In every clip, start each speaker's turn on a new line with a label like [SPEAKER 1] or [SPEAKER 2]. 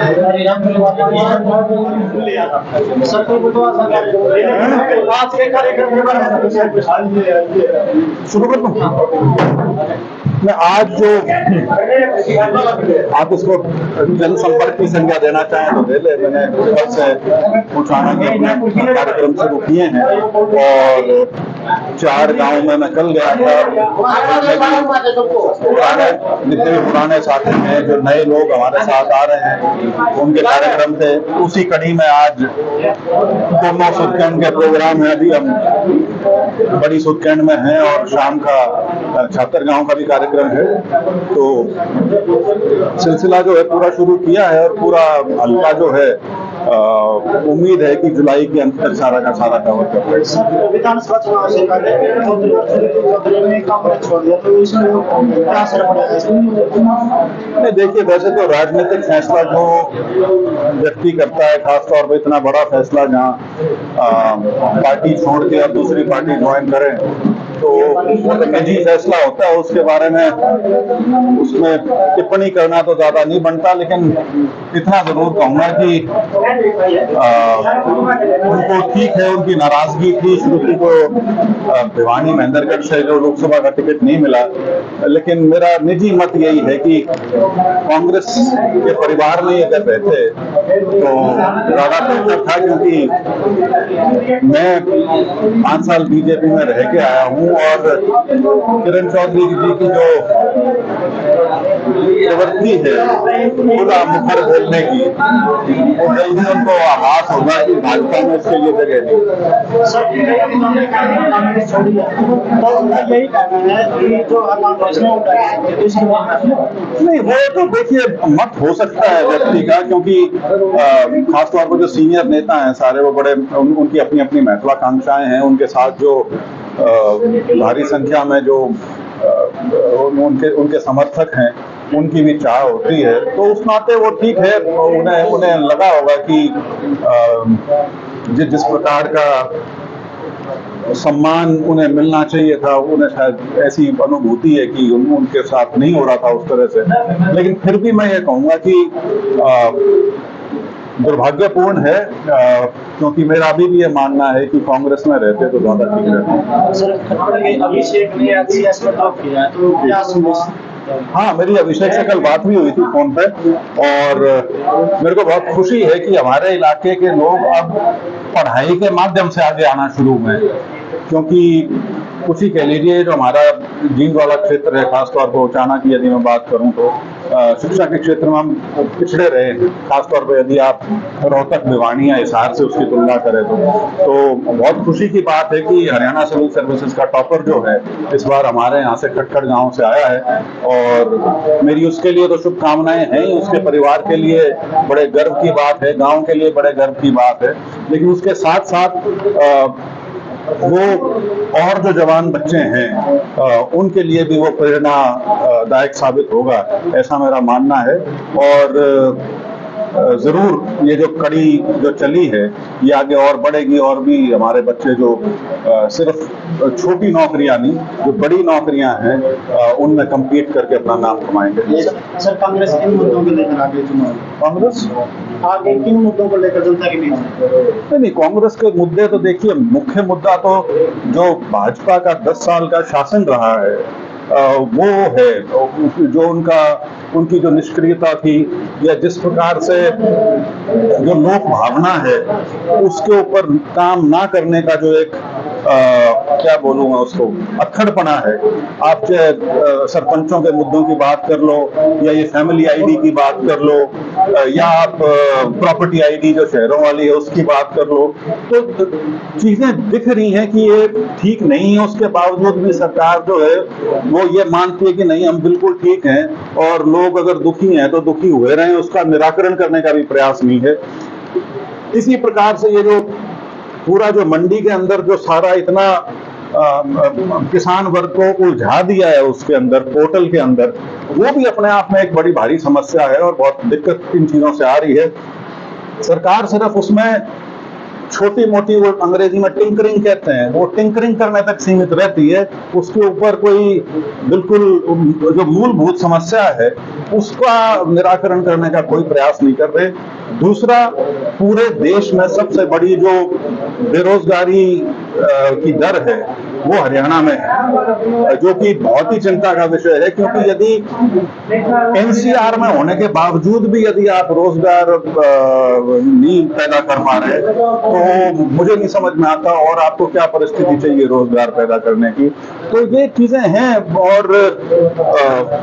[SPEAKER 1] आज के कार्यक्रम शुरू कर दूं। मैं आज जो आप इसको जनसंपर्क की संज्ञा देना चाहें तो दे ले। मैंने कल से उठाना के अपने कार्यक्रम शुरू किए हैं और 4 गांव में मैं कल गया था। जितने भी पुराने साथी हैं, जो नए लोग हमारे साथ आ रहे हैं, उनके कार्यक्रम थे। उसी कड़ी में आज दोनों सुदकेंड के प्रोग्राम है। अभी हम बड़ी सुदकेंड में हैं और शाम का छात्रगांव का भी कार्यक्रम है। तो सिलसिला जो है पूरा शुरू किया है और पूरा हल्का जो है उम्मीद है कि जुलाई के अंत तक सारा का सारा कवर कर पाएगा।
[SPEAKER 2] विधानसभा चुनाव से पहले ने कांग्रेस छोड़ दिया तो इसमें क्या असर पड़ेगा?
[SPEAKER 1] नहीं, देखिए, वैसे तो राजनीतिक फैसला जो व्यक्ति करता है, खासतौर पर इतना बड़ा फैसला जहाँ पार्टी छोड़ के और दूसरी पार्टी ज्वाइन करें, तो वो तो निजी फैसला होता है। उसके बारे में उसमें टिप्पणी करना तो ज्यादा नहीं बनता, लेकिन इतना जरूर कहूंगा कि उनको ठीक है, उनकी नाराजगी थी श्रुति को भिवानी महेंद्रगढ़ से जो लोकसभा का टिकट नहीं मिला। लेकिन मेरा निजी मत यही है कि कांग्रेस के परिवार में अगर रहते तो ज्यादा बेहतर था, क्योंकि मैं 5 साल बीजेपी में रह के आया हूं और किरण चौधरी जी की जो प्रवृत्ति है खुला मुखर बोलने की, वो जल्दी उनको आभास होगा कि भाजपा में उसके लिए जगह नहीं। वो तो देखिए मत हो सकता है व्यक्ति का, क्योंकि खासतौर पर जो सीनियर नेता हैं सारे, वो बड़े उनकी अपनी अपनी महत्वाकांक्षाएं हैं। उनके साथ जो भारी संख्या में जो उनके समर्थक हैं, उनकी भी चाह होती है। तो उस नाते वो ठीक है, उन्हें लगा होगा कि जिस प्रकार का सम्मान उन्हें मिलना चाहिए था, उन्हें शायद ऐसी अनुभूति है कि उनके साथ नहीं हो रहा था उस तरह से। लेकिन फिर भी मैं ये कहूँगा कि दुर्भाग्यपूर्ण है, क्योंकि मेरा अभी भी ये मानना है कि कांग्रेस में रहते तो ज्यादा ठीक रहता।
[SPEAKER 2] अभिषेक ने
[SPEAKER 1] हाँ, मेरी अभिषेक से कल बात भी हुई थी फोन पे, और मेरे को बहुत खुशी है कि हमारे इलाके के लोग अब पढ़ाई के माध्यम से आगे आना शुरू हुए, क्योंकि कुछ ही कह लीजिए जो हमारा जींद वाला क्षेत्र है, खासतौर पर उचाना की यदि मैं बात करूं तो शिक्षा के क्षेत्र में हम पिछड़े रहे हैं। खासतौर पर यदि आप रोहतक, भिवानी या हिसार से उसकी तुलना करें तो बहुत खुशी की बात है कि हरियाणा सिविल सर्विसेज का टॉपर जो है इस बार हमारे यहाँ से खटखट गांव से आया है, और मेरी उसके लिए तो शुभकामनाएं हैं। उसके परिवार के लिए बड़े गर्व की बात है, गाँव के लिए बड़े गर्व की बात है। लेकिन उसके साथ साथ वो और जो जवान बच्चे हैं उनके लिए भी वो प्रेरणादायक साबित होगा, ऐसा मेरा मानना है। और जरूर ये जो कड़ी जो चली है ये आगे और बढ़ेगी, और भी हमारे बच्चे जो सिर्फ छोटी नौकरियां नहीं, जो बड़ी नौकरियां हैं उनमें compete करके अपना नाम कमाएंगे।
[SPEAKER 2] सर, कांग्रेस किन मुद्दों को लेकर आगे चुनाव?
[SPEAKER 1] कांग्रेस
[SPEAKER 2] आगे किन मुद्दों को लेकर जनता के बीच?
[SPEAKER 1] नहीं, कांग्रेस के मुद्दे तो देखिए, मुख्य मुद्दा तो जो भाजपा का 10 साल का शासन रहा है वो है, जो उनकी जो निष्क्रियता थी, या जिस प्रकार से जो लोक भावना है उसके ऊपर काम ना करने का जो एक क्या बोलूंगा उसको, अक्खड़पना है। आप चाहे सरपंचों के मुद्दों की बात कर लो, या ये फैमिली आईडी की बात कर लो, या आप प्रॉपर्टी आईडी जो शहरों वाली है उसकी बात कर लो, तो चीजें दिख रही हैं कि ये ठीक नहीं है। उसके बावजूद भी सरकार जो है वो ये मानती है कि नहीं, हम बिल्कुल ठीक हैं, और लोग अगर दुखी हैं तो दुखी हुए रहें, उसका निराकरण करने का भी प्रयास नहीं है। इसी प्रकार से ये जो पूरा जो मंडी के अंदर जो सारा इतना किसान वर्ग को उलझा दिया है उसके अंदर, पोर्टल के अंदर, वो भी अपने आप में एक बड़ी भारी समस्या है और बहुत दिक्कत इन चीजों से आ रही है। सरकार सिर्फ उसमें छोटी मोटी, वो अंग्रेजी में टिंकरिंग कहते हैं, वो टिंकरिंग करने तक सीमित रहती है। उसके ऊपर कोई बिल्कुल जो मूलभूत समस्या है उसका निराकरण करने का कोई प्रयास नहीं कर रहे। दूसरा, पूरे देश में सबसे बड़ी जो बेरोजगारी की दर है वो हरियाणा में है, जो कि बहुत ही चिंता का विषय है, क्योंकि यदि एनसीआर में होने के बावजूद भी यदि आप रोजगार नहीं पैदा कर पा रहे तो मुझे नहीं समझ में आता और आपको क्या परिस्थिति चाहिए रोजगार पैदा करने की। तो ये चीजें हैं। और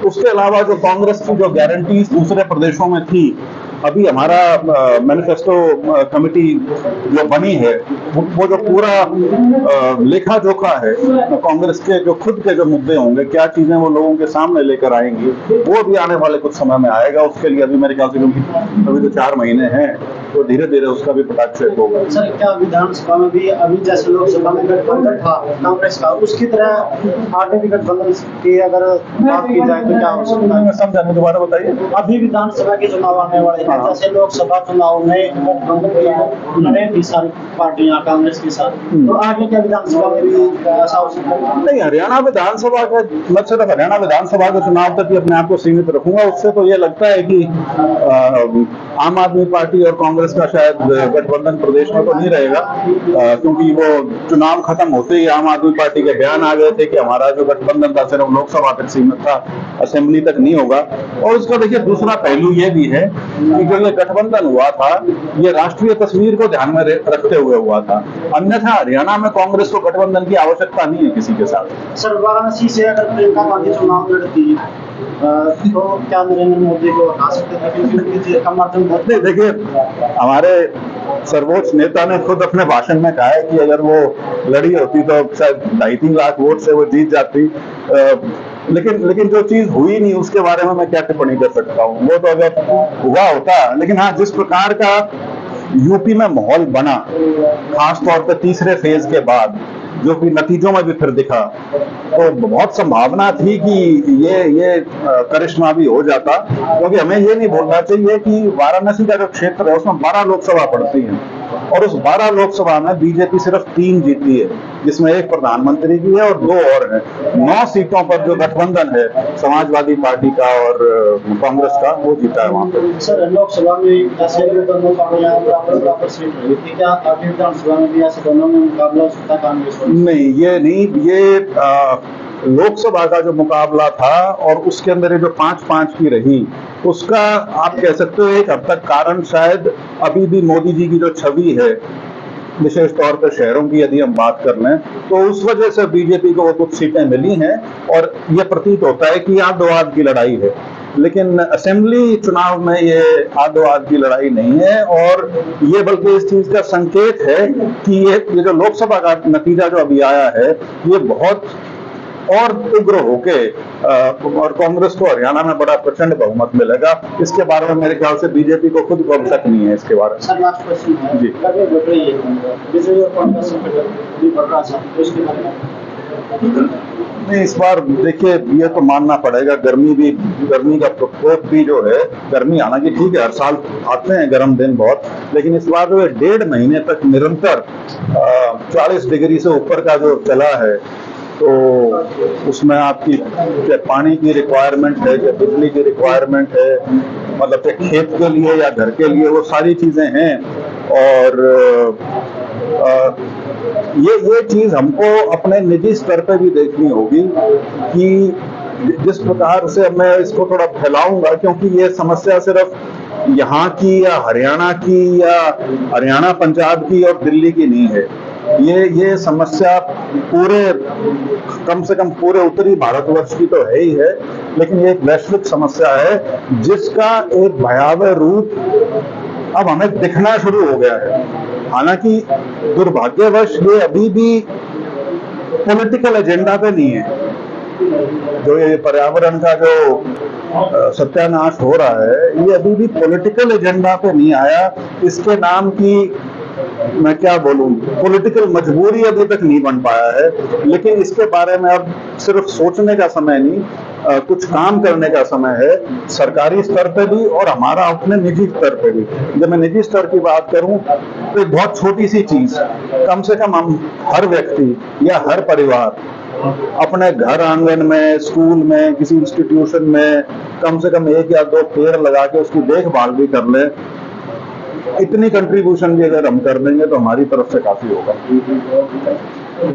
[SPEAKER 1] उसके अलावा जो कांग्रेस की जो गारंटीज दूसरे प्रदेशों में थी, अभी हमारा मैनिफेस्टो कमेटी जो बनी है वो जो पूरा लेखा जोखा है कांग्रेस के जो खुद के जो मुद्दे होंगे, क्या चीजें वो लोगों के सामने लेकर आएंगी, वो भी आने वाले कुछ समय में आएगा। उसके लिए अभी मेरे ख्याल से, क्योंकि अभी तो 4 महीने हैं, तो धीरे धीरे उसका भी पटाक्षेप होगा।
[SPEAKER 2] सर, क्या विधानसभा में भी अभी जैसे लोकसभा में गठबंधन था कांग्रेस का, उसकी तरह आगे भी गठबंधन की अगर बात की जाए तो क्या हो सकता है?
[SPEAKER 1] मैं समझा नहीं, दोबारा बताइए।
[SPEAKER 2] अभी विधानसभा के चुनाव आने वाले हैं, जैसे लोकसभा चुनाव में गठबंधन लड़े थी सारी पार्टियां कांग्रेस के साथ, तो आगे क्या विधानसभा में भी ऐसा हो सकता है?
[SPEAKER 1] नहीं, हरियाणा विधानसभा का, मैं सिर्फ हरियाणा विधानसभा के चुनाव तक ही अपने आप को सीमित रखूंगा। उससे तो ये लगता है कि आम आदमी पार्टी और कांग्रेस का शायद गठबंधन प्रदेश में तो नहीं रहेगा, क्योंकि वो चुनाव खत्म होते ही आम आदमी पार्टी के बयान आ गए थे कि हमारा जो गठबंधन था सिर्फ लोकसभा तक सीमित था, असेंबली तक नहीं होगा। और उसका देखिए दूसरा पहलू ये भी है कि जो ये गठबंधन हुआ था ये राष्ट्रीय तस्वीर को ध्यान में रखते हुए हुआ था, अन्यथा हरियाणा में कांग्रेस को गठबंधन की आवश्यकता नहीं है किसी के साथ।
[SPEAKER 2] सर, वाराणसी से अगर प्रियंका गांधी चुनाव लड़ती तो क्या नरेंद्र मोदी को हटा सकते थे, क्योंकि उनकी समर्थन बहुत।
[SPEAKER 1] नहीं, देखिए, हमारे सर्वोच्च नेता ने खुद अपने भाषण में कहा है कि अगर वो लड़ी होती तो शायद 2.5-3 लाख वोट से वो जीत जाती। लेकिन जो चीज हुई नहीं उसके बारे में मैं क्या टिप्पणी कर सकता हूँ। वो तो अगर हुआ होता, लेकिन हाँ, जिस प्रकार का यूपी में माहौल बना, खासतौर पर तीसरे फेज के बाद, जो कि नतीजों में भी फिर दिखा, तो बहुत संभावना थी कि ये करिश्मा भी हो जाता। क्योंकि हमें ये नहीं भूलना चाहिए कि वाराणसी का जो क्षेत्र है उसमें 12 लोकसभा पड़ती हैं, और उस 12 लोकसभा में बीजेपी सिर्फ 3 जीती है, जिसमें 1 प्रधानमंत्री की है और 2 और है। 9 सीटों पर जो गठबंधन है समाजवादी पार्टी का और कांग्रेस का, वो जीता है वहां पर।
[SPEAKER 2] सर, लोकसभा में ऐसे दोनों पार्टियां बराबर सीट रही थी, क्या आगे विधानसभा में भी ऐसे दोनों में मुकाबला हो सकता है कांग्रेस?
[SPEAKER 1] नहीं, ये नहीं, ये लोकसभा का जो मुकाबला था और उसके अंदर ये जो 5-5 की रही, उसका आप कह सकते हो एक हद तक कारण शायद अभी भी मोदी जी की जो छवि है, विशेष तौर पर शहरों की यदि हम बात कर लें, तो उस वजह से बीजेपी को वो कुछ सीटें मिली हैं और ये प्रतीत होता है कि आद-वाद की लड़ाई है। लेकिन असेंबली चुनाव में ये आद-वाद की लड़ाई नहीं है, और ये बल्कि इस चीज का संकेत है कि ये जो लोकसभा का नतीजा जो अभी आया है, ये बहुत और उग्र होके और कांग्रेस को हरियाणा में बड़ा प्रचंड बहुमत मिलेगा। इसके बारे में मेरे ख्याल से बीजेपी को खुद को शक नहीं है इसके बारे में।
[SPEAKER 2] सर, लास्ट क्वेश्चन है
[SPEAKER 1] जी।
[SPEAKER 2] गर्मी बढ़ रही है, बिजली और कांग्रेस संकट भी बढ़ रहा है, तो इसके बारे में
[SPEAKER 1] नहीं, इस बार देखिए, ये तो मानना पड़ेगा, गर्मी का प्रकोप भी जो है, गर्मी हालांकि ठीक है, हर साल आते हैं गर्म दिन बहुत, लेकिन इस बार जो है 1.5 महीने तक निरंतर 40 डिग्री से ऊपर का जो चला है, तो उसमें आपकी पानी की रिक्वायरमेंट है, या बिजली की रिक्वायरमेंट है, मतलब कि खेत के लिए या घर के लिए, वो सारी चीजें हैं। और ये चीज हमको अपने निजी स्तर पे भी देखनी होगी कि जिस प्रकार से मैं इसको थोड़ा फैलाऊंगा, क्योंकि ये समस्या सिर्फ यहाँ की या हरियाणा की या हरियाणा पंजाब की और दिल्ली की नहीं है, ये समस्या पूरे, कम से कम पूरे उत्तरी भारतवर्ष की तो है ही है, लेकिन ये एक वैश्विक समस्या है जिसका एक भयावह रूप अब हमें दिखना शुरू हो गया है। हालांकि दुर्भाग्यवश ये अभी भी पॉलिटिकल एजेंडा पे नहीं है। जो ये पर्यावरण का जो सत्यानाश हो रहा है, ये अभी भी पॉलिटिकल एजेंडा पे नहीं आया। इसके नाम की, मैं क्या बोलूं, पॉलिटिकल मजबूरी अभी तक नहीं बन पाया है। लेकिन इसके बारे में अब सिर्फ सोचने का समय नहीं, कुछ काम करने का समय है, सरकारी स्तर पे भी और हमारा अपने निजी स्तर पे भी। जब मैं निजी स्तर की बात करूं तो एक बहुत छोटी सी चीज, कम से कम हम हर व्यक्ति या हर परिवार अपने घर आंगन में, स्कूल में, किसी इंस्टीट्यूशन में कम से कम 1 या 2 पेड़ लगा के उसकी देखभाल भी कर ले। इतनी कंट्रीब्यूशन भी अगर हम कर देंगे तो हमारी तरफ से काफी होगा।